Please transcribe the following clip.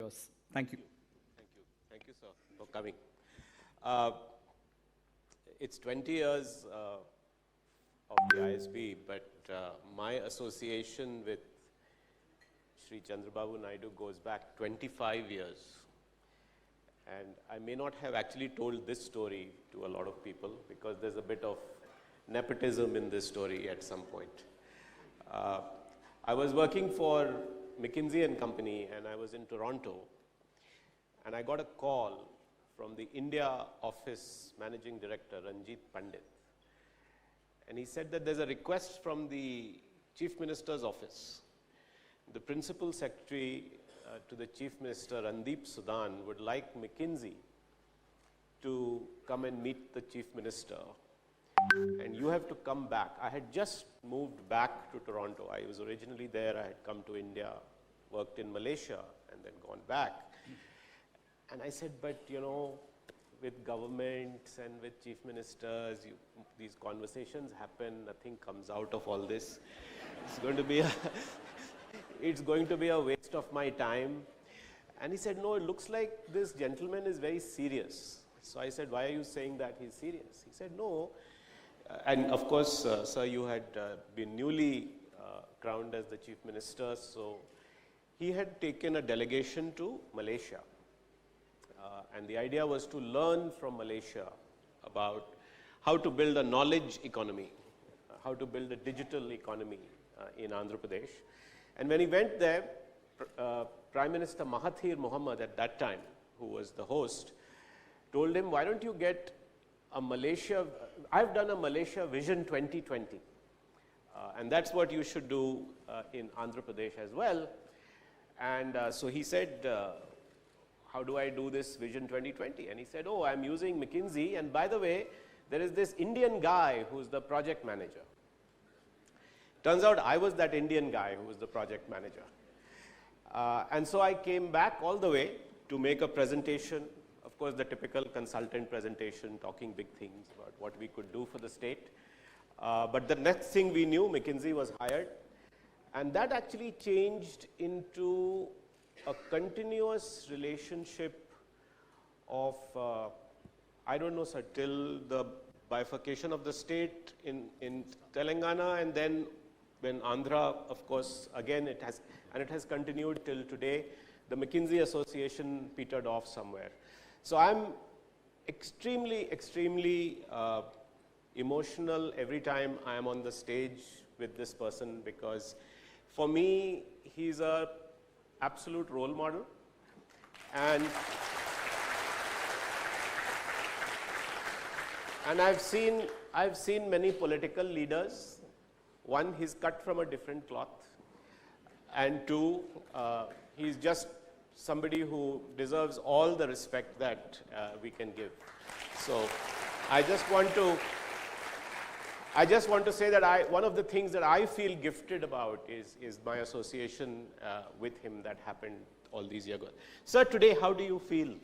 yours. Thank you. Thank you. Thank you, sir, for coming. Uh, it's 20 years of the ISB, but my association with Shri Chandrababu Naidu goes back 25 years. And I may not have actually told this story to a lot of people because there's a bit of nepotism in this story at some point. I was working for McKinsey and Company, and I was in Toronto, and I got a call from the India office managing director, Ranjit Pandit, and he said that there's a request from the Chief Minister's office. The Principal Secretary to the Chief Minister, Randeep Sudan, would like McKinsey to come and meet the Chief Minister, and you have to come back. I had just moved back to Toronto. I was originally there. I had come to India, worked in Malaysia, and then gone back. And I said, but you know, with governments and with chief ministers, these conversations happen, nothing comes out of all this. It's going to be a waste of my time. And he said, no, it looks like this gentleman is very serious. So I said, why are you saying that he's serious? He said, no. And of course, sir, you had been newly crowned as the chief minister, so he had taken a delegation to Malaysia. And the idea was to learn from Malaysia about how to build a knowledge economy, how to build a digital economy in Andhra Pradesh. And when he went there, Prime Minister Mahathir Mohamad at that time, who was the host, told him, why don't you get a Malaysia, I've done a Malaysia Vision 2020. And that's what you should do in Andhra Pradesh as well. And so he said, how do I do this Vision 2020? And he said, oh, I'm using McKinsey. And by the way, there is this Indian guy who's the project manager. Turns out I was that Indian guy who was the project manager. And so I came back all the way to make a presentation, of course, the typical consultant presentation, talking big things about what we could do for the state. But the next thing we knew, McKinsey was hired. And that actually changed into a continuous relationship of, I don't know, sir, till the bifurcation of the state in Telangana, and then when Andhra, of course, again it has continued till today. The McKinsey Association petered off somewhere. So I'm extremely, extremely emotional every time I am on the stage with this person, because for me, he's a absolute role model. And I've seen many political leaders. One, he's cut from a different cloth. And two, he's just somebody who deserves all the respect that we can give. So I just want to say that one of the things that I feel gifted about is my association with him that happened all these years ago. Sir, today, how do you feel